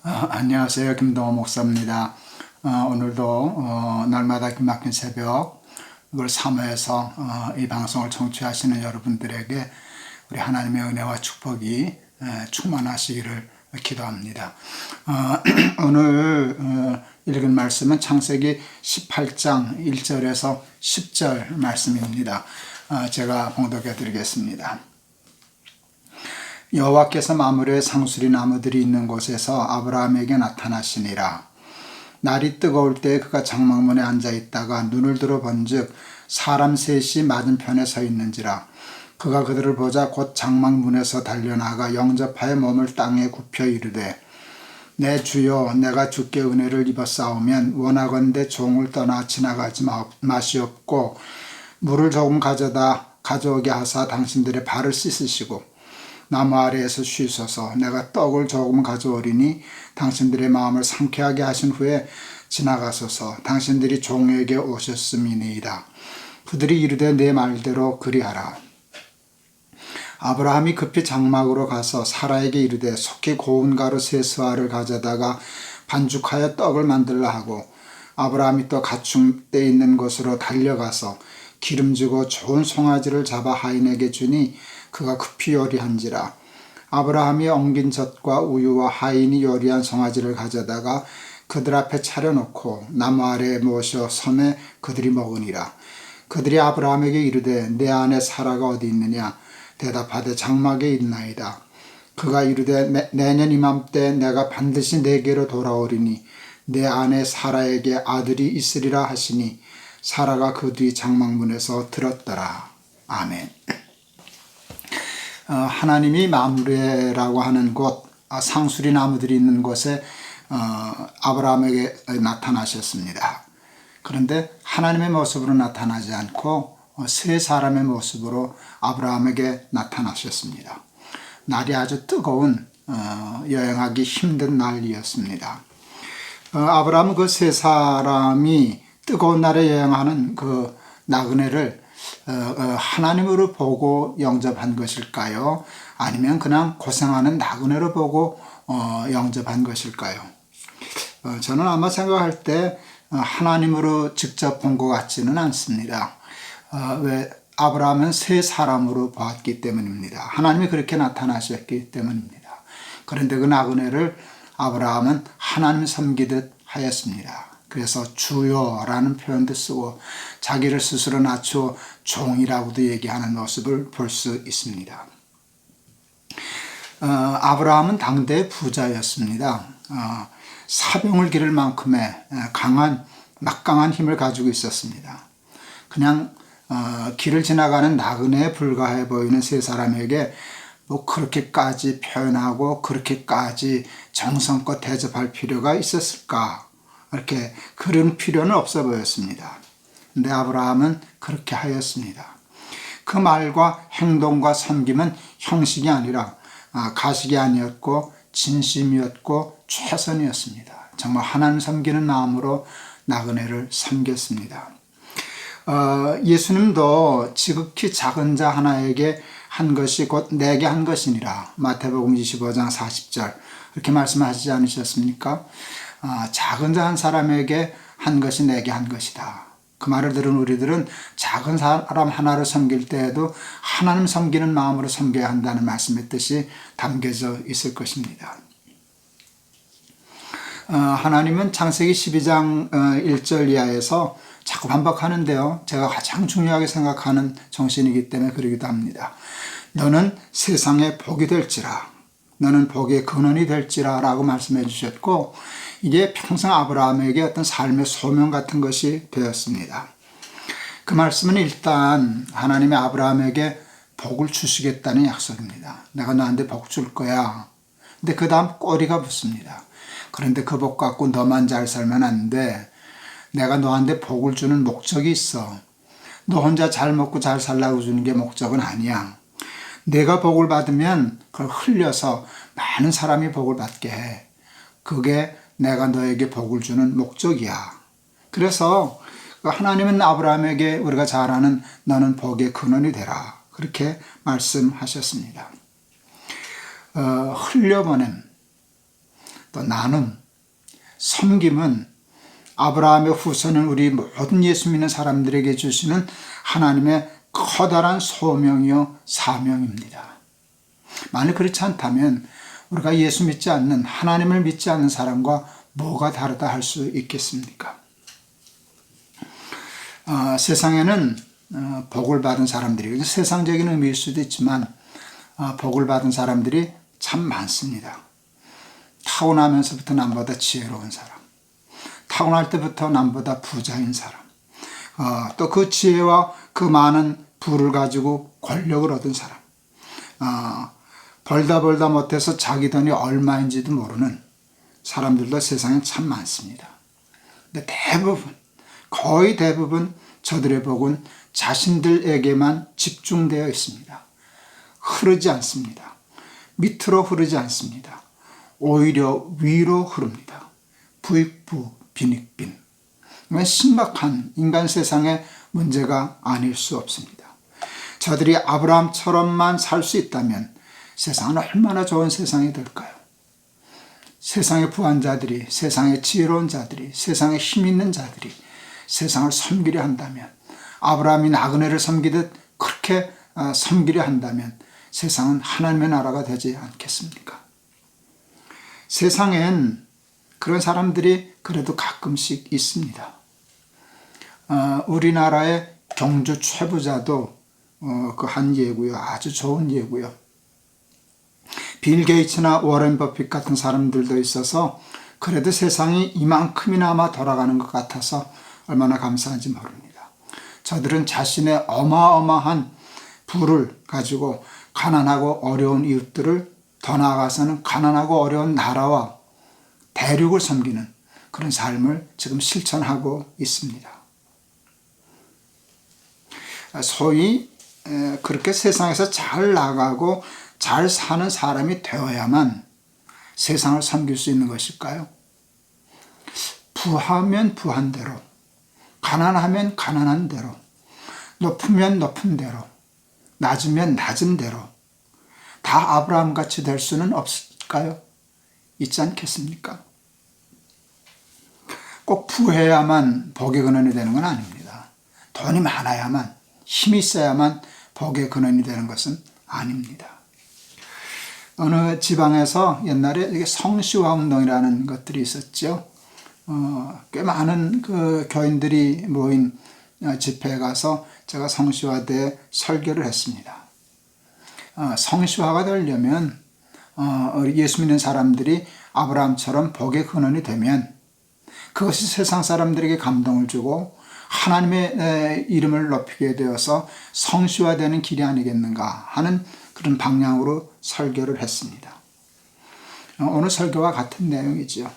안녕하세요. 김동호 목사입니다. 오늘도 날마다 기막힌 새벽 이걸 사모해서 이 방송을 청취하시는 여러분들에게 우리 하나님의 은혜와 축복이 충만하시기를 기도합니다. 오늘 읽은 말씀은 창세기 18장 1절에서 10절 말씀입니다. 제가 봉독해 드리겠습니다. 여호와께서 마므르의 상수리 나무들이 있는 곳에서 아브라함에게 나타나시니라. 날이 뜨거울 때 그가 장막문에 앉아 있다가 눈을 들어 본즉 사람 셋이 맞은편에 서 있는지라. 그가 그들을 보자 곧 장막문에서 달려나가 영접하여 몸을 땅에 굽혀 이르되 내 주여, 내가 주께 은혜를 입었사오면 원하건대 종을 떠나 지나가지 마시옵고 물을 조금 가져오게 하사 당신들의 발을 씻으시고 나무 아래에서 쉬소서. 내가 떡을 조금 가져오리니 당신들의 마음을 상쾌하게 하신 후에 지나가소서. 당신들이 종에게 오셨음이니이다. 그들이 이르되 내 말대로 그리하라. 아브라함이 급히 장막으로 가서 사라에게 이르되 속히 고운 가루 세 스와를 가져다가 반죽하여 떡을 만들라 하고 아브라함이 또 가축대 있는 곳으로 달려가서 기름지고 좋은 송아지를 잡아 하인에게 주니 그가 급히 요리한지라. 아브라함이 엉긴 젖과 우유와 하인이 요리한 송아지를 가져다가 그들 앞에 차려놓고 나무 아래에 모셔 섬에 그들이 먹으니라. 그들이 아브라함에게 이르되 내 아내 사라가 어디 있느냐? 대답하되 장막에 있나이다. 그가 이르되 내년 이맘때 내가 반드시 내게로 돌아오리니 내 아내 사라에게 아들이 있으리라 하시니 사라가 그 뒤 장막문에서 들었더라. 아멘. 하나님이 마므레라고 하는 곳, 상수리 나무들이 있는 곳에 아브라함에게 나타나셨습니다. 그런데 하나님의 모습으로 나타나지 않고 세 사람의 모습으로 아브라함에게 나타나셨습니다. 날이 아주 뜨거운 여행하기 힘든 날이었습니다. 아브라함은 그 세 사람이 뜨거운 날에 여행하는 그 나그네를 하나님으로 보고 영접한 것일까요? 아니면 그냥 고생하는 나그네로 보고 영접한 것일까요? 저는 아마 생각할 때 하나님으로 직접 본 것 같지는 않습니다. 왜? 아브라함은 세 사람으로 보았기 때문입니다. 하나님이 그렇게 나타나셨기 때문입니다. 그런데 그 나그네를 아브라함은 하나님 섬기듯 하였습니다. 그래서 주여라는 표현도 쓰고 자기를 스스로 낮추어 종이라고도 얘기하는 모습을 볼 수 있습니다. 아브라함은 당대의 부자였습니다. 사병을 기를 만큼의 막강한 힘을 가지고 있었습니다. 그냥 길을 지나가는 나그네에 불과해 보이는 세 사람에게 뭐 그렇게까지 표현하고 그렇게까지 정성껏 대접할 필요가 있었을까? 이렇게 그런 필요는 없어 보였습니다. 근데 아브라함은 그렇게 하였습니다. 그 말과 행동과 섬김은 형식이 아니라 가식이 아니었고 진심이었고 최선이었습니다. 정말 하나님 섬기는 마음으로 나그네를 섬겼습니다. 예수님도 지극히 작은 자 하나에게 한 것이 곧 내게 한 것이니라. 마태복음 25장 40절 이렇게 말씀하시지 않으셨습니까? 작은 자 한 사람에게 한 것이 내게 한 것이다. 그 말을 들은 우리들은 작은 사람 하나를 섬길 때에도 하나님 섬기는 마음으로 섬겨야 한다는 말씀의 뜻이 담겨져 있을 것입니다. 하나님은 창세기 12장 1절 이하에서 자꾸 반복하는데요. 제가 가장 중요하게 생각하는 정신이기 때문에 그러기도 합니다. 너는 세상에 복이 될지라. 너는 복의 근원이 될지라 라고 말씀해 주셨고 이게 평생 아브라함에게 어떤 삶의 소명 같은 것이 되었습니다. 그 말씀은 일단 하나님이 아브라함에게 복을 주시겠다는 약속입니다. 내가 너한테 복 줄 거야. 근데 그 다음 꼬리가 붙습니다. 그런데 그 복 갖고 너만 잘 살면 안 돼. 내가 너한테 복을 주는 목적이 있어. 너 혼자 잘 먹고 잘 살라고 주는 게 목적은 아니야. 내가 복을 받으면 그걸 흘려서 많은 사람이 복을 받게 해. 그게 내가 너에게 복을 주는 목적이야. 그래서 하나님은 아브라함에게 우리가 잘 아는 너는 복의 근원이 되라. 그렇게 말씀하셨습니다. 흘려보냄. 또 나눔, 섬김은 아브라함의 후손은 우리 모든 예수 믿는 사람들에게 주시는 하나님의 커다란 소명이요 사명입니다. 만약 그렇지 않다면 우리가 예수 믿지 않는, 하나님을 믿지 않는 사람과 뭐가 다르다 할 수 있겠습니까? 세상에는 복을 받은 사람들이, 세상적인 의미일 수도 있지만 복을 받은 사람들이 참 많습니다. 타고나면서부터 남보다 지혜로운 사람, 타고날 때부터 남보다 부자인 사람, 또 그 지혜와 그 많은 부를 가지고 권력을 얻은 사람, 벌다 못해서 자기 돈이 얼마인지도 모르는 사람들도 세상에 참 많습니다. 근데 거의 대부분 저들의 복은 자신들에게만 집중되어 있습니다. 흐르지 않습니다. 밑으로 흐르지 않습니다. 오히려 위로 흐릅니다. 부익부 빈익빈. 신박한 인간 세상의 문제가 아닐 수 없습니다. 저들이 아브라함처럼만 살 수 있다면 세상은 얼마나 좋은 세상이 될까요? 세상의 부한 자들이, 세상의 지혜로운 자들이, 세상에 힘 있는 자들이 세상을 섬기려 한다면, 아브라함이 나그네를 섬기듯 그렇게 섬기려 한다면 세상은 하나님의 나라가 되지 않겠습니까? 세상엔 그런 사람들이 그래도 가끔씩 있습니다. 우리나라의 경주 최부자도 그 한 예고요. 아주 좋은 예고요. 빌 게이츠나 워렌 버핏 같은 사람들도 있어서 그래도 세상이 이만큼이나마 돌아가는 것 같아서 얼마나 감사한지 모릅니다. 저들은 자신의 어마어마한 부를 가지고 가난하고 어려운 이웃들을, 더 나아가서는 가난하고 어려운 나라와 대륙을 섬기는 그런 삶을 지금 실천하고 있습니다. 소위 그렇게 세상에서 잘 나가고 잘 사는 사람이 되어야만 세상을 섬길 수 있는 것일까요? 부하면 부한 대로, 가난하면 가난한 대로, 높으면 높은 대로, 낮으면 낮은 대로 다 아브라함같이 될 수는 없을까요? 있지 않겠습니까? 꼭 부해야만 복의 근원이 되는 건 아닙니다. 돈이 많아야만, 힘이 있어야만 복의 근원이 되는 것은 아닙니다. 어느 지방에서 옛날에 성시화 운동이라는 것들이 있었죠. 꽤 많은 그 교인들이 모인 집회에 가서 제가 성시화대에 설교를 했습니다. 성시화가 되려면 예수 믿는 사람들이 아브라함처럼 복의 근원이 되면 그것이 세상 사람들에게 감동을 주고 하나님의 이름을 높이게 되어서 성시화되는 길이 아니겠는가 하는 그런 방향으로 설교를 했습니다. 오늘 설교와 같은 내용이죠.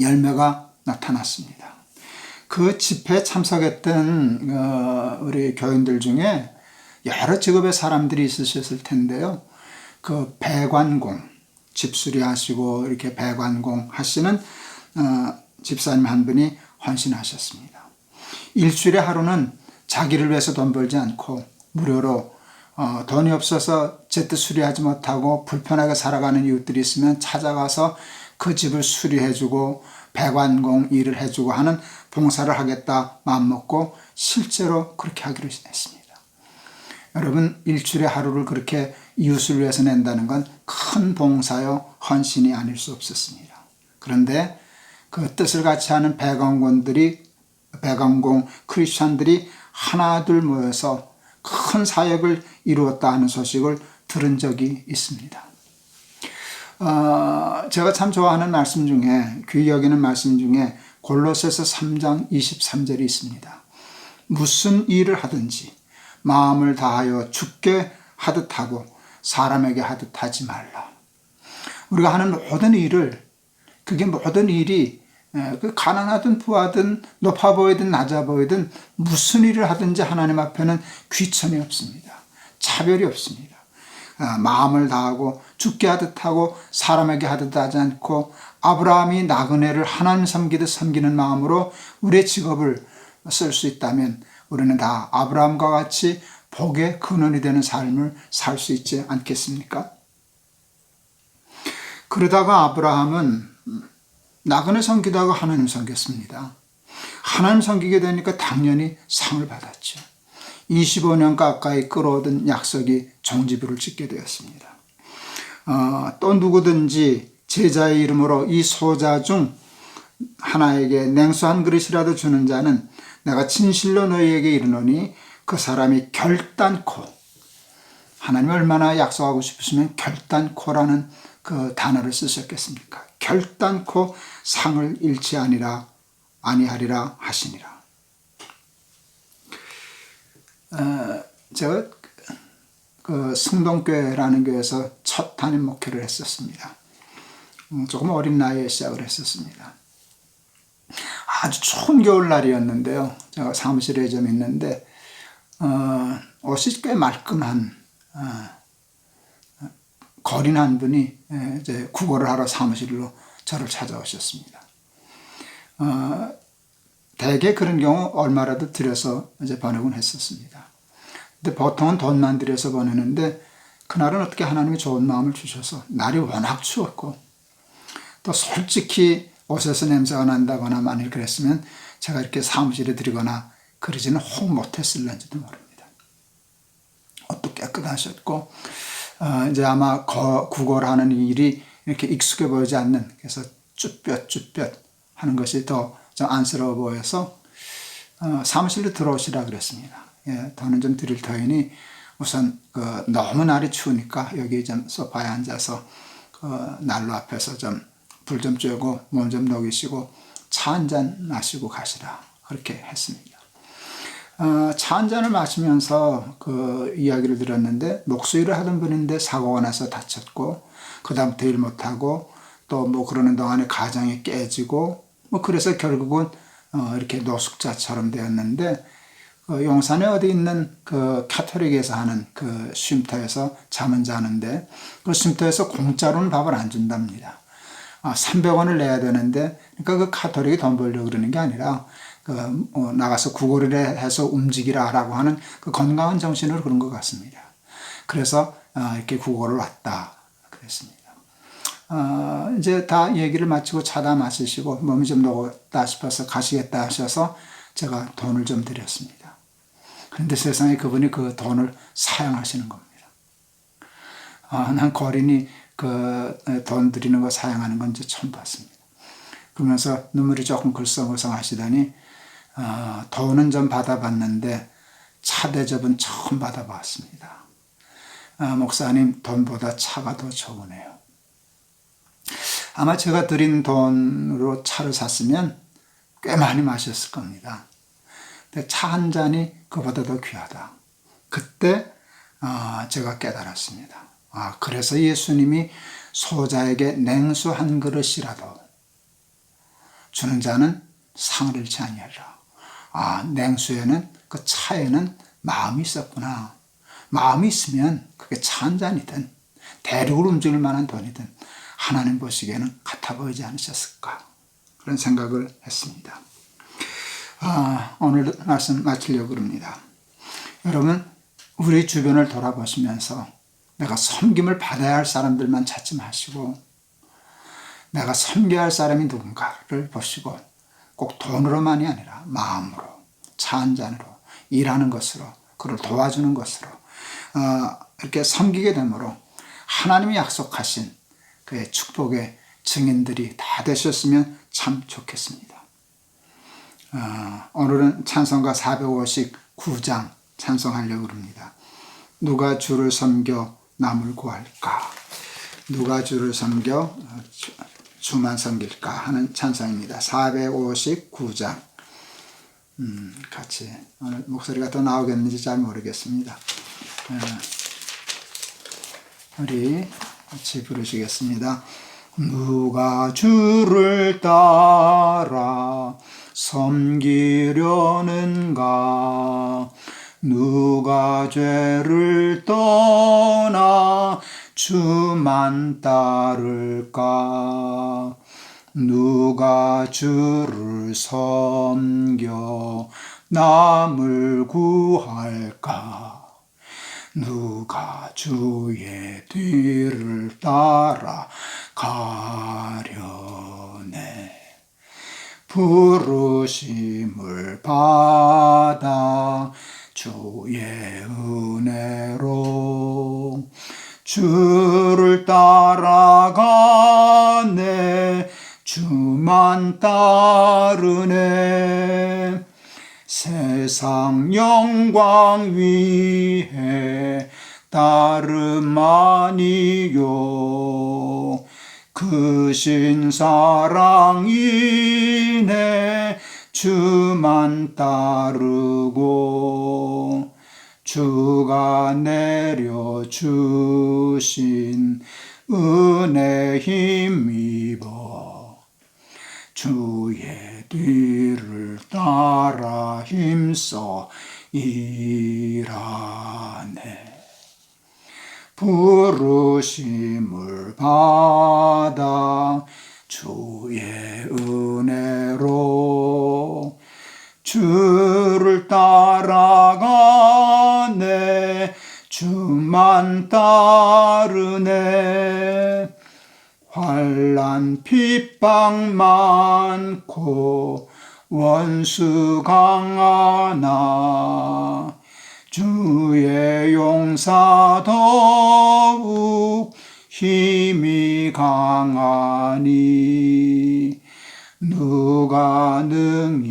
열매가 나타났습니다. 그 집회에 참석했던 우리 교인들 중에 여러 직업의 사람들이 있으셨을 텐데요. 그 배관공, 집수리 하시고 이렇게 배관공 하시는 집사님 한 분이 헌신하셨습니다. 일주일에 하루는 자기를 위해서 돈 벌지 않고 무료로 돈이 없어서 제때 수리하지 못하고 불편하게 살아가는 이웃들이 있으면 찾아가서 그 집을 수리해주고 배관공 일을 해주고 하는 봉사를 하겠다 마음먹고 실제로 그렇게 하기로 했습니다. 여러분, 일주일에 하루를 그렇게 이웃을 위해서 낸다는 건 큰 봉사요 헌신이 아닐 수 없었습니다. 그런데 그 뜻을 같이 하는 배관공 크리스찬들이 하나둘 모여서 큰 사역을 이루었다 하는 소식을 들은 적이 있습니다. 제가 참 좋아하는 말씀 중에, 귀히 여기는 말씀 중에 골로새서 3장 23절이 있습니다. 무슨 일을 하든지 마음을 다하여 주께 하듯 하고 사람에게 하듯 하지 말라. 우리가 하는 모든 일을, 그게 모든 일이 가난하든 부하든 높아 보이든 낮아 보이든 무슨 일을 하든지 하나님 앞에는 귀천이 없습니다. 차별이 없습니다. 마음을 다하고 주께 하듯 하고 사람에게 하듯 하지 않고 아브라함이 나그네를 하나님 섬기듯 섬기는 마음으로 우리의 직업을 쓸 수 있다면 우리는 다 아브라함과 같이 복의 근원이 되는 삶을 살 수 있지 않겠습니까? 그러다가 아브라함은 나그네 섬기다가 하나님 섬겼습니다. 하나님 섬기게 되니까 당연히 상을 받았죠. 25년 가까이 끌어오던 약속이 종지부를 찍게 되었습니다. 또 누구든지 제자의 이름으로 이 소자 중 하나에게 냉수 한 그릇이라도 주는 자는 내가 진실로 너희에게 이르노니 그 사람이 결단코, 하나님이 얼마나 약속하고 싶으시면 결단코라는 그 단어를 쓰셨겠습니까? 결단코 상을 잃지 아니하리라 하시니라. 제가 그 승동교회라는 교회에서 첫 담임 목회를 했었습니다. 조금 어린 나이에 시작을 했었습니다. 아주 추운 겨울날이었는데요. 제가 사무실에 좀 있는데 옷이 꽤 말끔한 거린 한 분이 이제 구걸을 하러 사무실로 저를 찾아오셨습니다. 대개 그런 경우 얼마라도 들여서 이제 보내곤 했었습니다. 근데 보통은 돈만 들여서 보내는데 그날은 어떻게 하나님이 좋은 마음을 주셔서 날이 워낙 추웠고 또 솔직히 옷에서 냄새가 난다거나 만일 그랬으면 제가 이렇게 사무실에 들이거나 그러지는 혹 못했을런지도 모릅니다. 옷도 깨끗하셨고 이제 아마 구걸하는 일이 이렇게 익숙해 보이지 않는, 그래서 쭈뼛쭈뼛 하는 것이 더 좀 안쓰러워 보여서 사무실로 들어오시라 그랬습니다. 예, 돈은 좀 드릴 터이니 우선 너무 날이 추우니까 여기 좀 소파에 앉아서 난로 앞에서 좀 불 좀 쬐고 몸 좀 녹이시고 차 한 잔 마시고 가시라 그렇게 했습니다. 차 한 잔을 마시면서 그 이야기를 들었는데 목수일을 하던 분인데 사고가 나서 다쳤고 그 다음부터 일 못하고 또 뭐 그러는 동안에 가정이 깨지고 뭐 그래서 결국은 이렇게 노숙자처럼 되었는데 용산에 어디 있는 그 카톨릭에서 하는 그 쉼터에서 잠은 자는데 그 쉼터에서 공짜로는 밥을 안 준답니다. 300원을 내야 되는데, 그러니까 그 카톨릭이 돈 벌려고 그러는 게 아니라 나가서 구걸을 해서 움직이라라고 하는 그 건강한 정신으로 그런 것 같습니다. 그래서 이렇게 구걸을 왔다 그랬습니다. 이제 다 얘기를 마치고 차다 마시시고 몸이 좀 녹았다 싶어서 가시겠다 하셔서 제가 돈을 좀 드렸습니다. 그런데 세상에 그분이 그 돈을 사양하시는 겁니다. 난 거린이 그 돈 드리는 거 사양하는 건 이제 처음 봤습니다. 그러면서 눈물이 조금 글썽글썽 하시더니 돈은 좀 받아봤는데 차 대접은 처음 받아봤습니다. 목사님, 돈보다 차가 더 좋으네요. 아마 제가 드린 돈으로 차를 샀으면 꽤 많이 마셨을 겁니다. 근데 차 한 잔이 그보다 더 귀하다. 그때 제가 깨달았습니다. 그래서 예수님이 소자에게 냉수 한 그릇이라도 주는 자는 상을 잃지 아니하리라. 냉수에는, 그 차에는 마음이 있었구나. 마음이 있으면 그게 차 한 잔이든 대륙을 움직일 만한 돈이든 하나님 보시기에는 같아 보이지 않으셨을까, 그런 생각을 했습니다. 오늘 말씀 마치려고 합니다. 여러분, 우리 주변을 돌아보시면서 내가 섬김을 받아야 할 사람들만 찾지 마시고 내가 섬겨야 할 사람이 누군가를 보시고 꼭 돈으로만이 아니라 마음으로, 차 한 잔으로, 일하는 것으로, 그를 도와주는 것으로 이렇게 섬기게 되므로 하나님이 약속하신 그의 축복의 증인들이 다 되셨으면 참 좋겠습니다. 오늘은 찬송가 459장 찬송하려고 합니다. 누가 주를 섬겨 남을 구할까? 누가 주를 섬겨 주만 섬길까? 하는 찬송입니다. 459장. 같이, 오늘 목소리가 더 나오겠는지 잘 모르겠습니다. 우리 같이 부르시겠습니다. 누가 주를 따라 섬기려는가? 누가 죄를 떠나 주만 따를까? 누가 주를 섬겨 남을 구할까? 누가 주의 뒤를 따라 가려네. 부르심을 받아 주의 은혜로 주를 따라가네. 주만 따르네. 세상 영광 위해 따름 아니요 크신 사랑 인해 주만 따르고 주가 내려주신 은혜 힘입어 주의 뒤를 따라 힘써 일하네. 부르심을 받아 주의 은혜로 주를 따라가네. 주만 따르네. 환난 핍박 많고 원수 강하나 주의 용사 더욱 힘이 강하니 누가 능히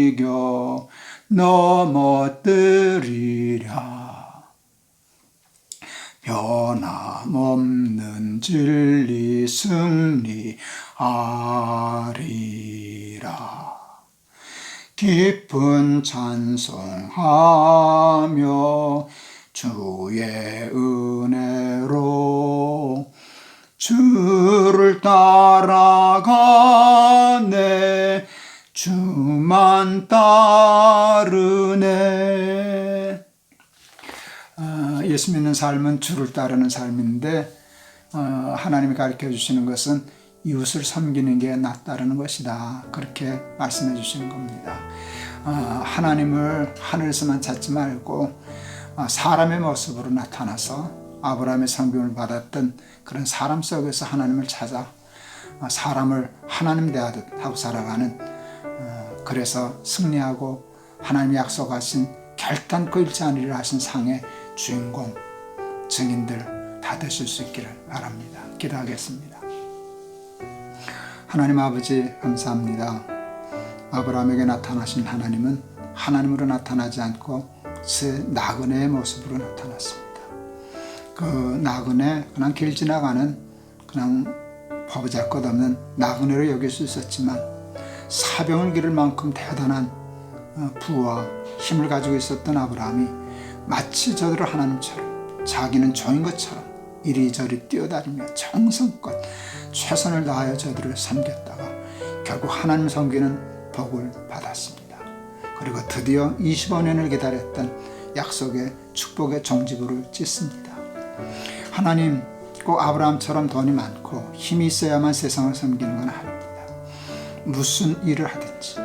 이겨 넘어뜨리랴. 변함없는 진리 승리하리라. 깊은 찬송하며 주의 은혜로 주를 따라가네. 주만 따르네. 예수 믿는 삶은 주를 따르는 삶인데 하나님이 가르쳐 주시는 것은 이웃을 섬기는 게 낫다는 것이다. 그렇게 말씀해 주시는 겁니다. 하나님을 하늘에서만 찾지 말고 사람의 모습으로 나타나서 아브라함의 성경을 받았던 그런 사람 속에서 하나님을 찾아 사람을 하나님 대하듯 하고 살아가는, 그래서 승리하고 하나님이 약속하신 결단코 잃지 않으리라 하신 상의 주인공, 증인들 다 되실 수 있기를 바랍니다. 기도하겠습니다. 하나님 아버지 감사합니다. 아브라함에게 나타나신 하나님은 하나님으로 나타나지 않고 새 나그네의 모습으로 나타났습니다. 그 나그네, 그냥 길 지나가는 그냥 보잘것없는 나그네로 여길 수 있었지만 사병을 기를 만큼 대단한 부와 힘을 가지고 있었던 아브라함이 마치 저들을 하나님처럼 자기는 종인 것처럼 이리저리 뛰어다니며 정성껏 최선을 다하여 저들을 섬겼다가 결국 하나님 섬기는 복을 받았습니다. 그리고 드디어 25년을 기다렸던 약속의 축복의 종지부를 찢습니다. 하나님, 꼭 아브라함처럼 돈이 많고 힘이 있어야만 세상을 섬기는 건 아닙니다. 무슨 일을 하든지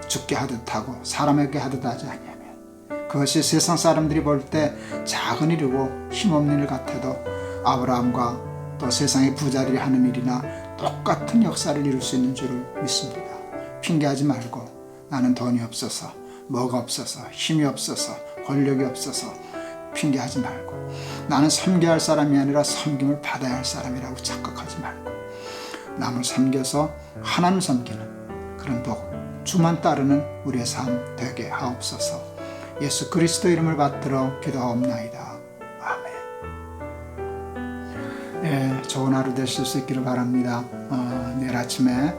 죽게 하듯 하고 사람에게 하듯 하지 않냐면 그것이 세상 사람들이 볼 때 작은 일이고 힘없는 일 같아도 아브라함과 또 세상의 부자들이 하는 일이나 똑같은 역사를 이룰 수 있는 줄을 믿습니다. 핑계하지 말고 나는 돈이 없어서, 뭐가 없어서, 힘이 없어서, 권력이 없어서 핑계하지 말고 나는 섬겨야 할 사람이 아니라 섬김을 받아야 할 사람이라고 착각하지 말고 남을 섬겨서 하나님 섬기는 그런 복, 주만 따르는 우리의 삶 되게 하옵소서. 예수 그리스도 이름을 받들어 기도하옵나이다. 아멘. 네, 좋은 하루 되실 수 있기를 바랍니다. 내일 아침에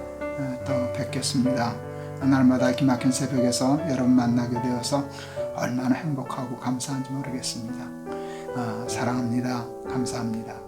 또 뵙겠습니다. 날마다 기막힌 새벽에서 여러분 만나게 되어서 얼마나 행복하고 감사한지 모르겠습니다. 사랑합니다. 감사합니다.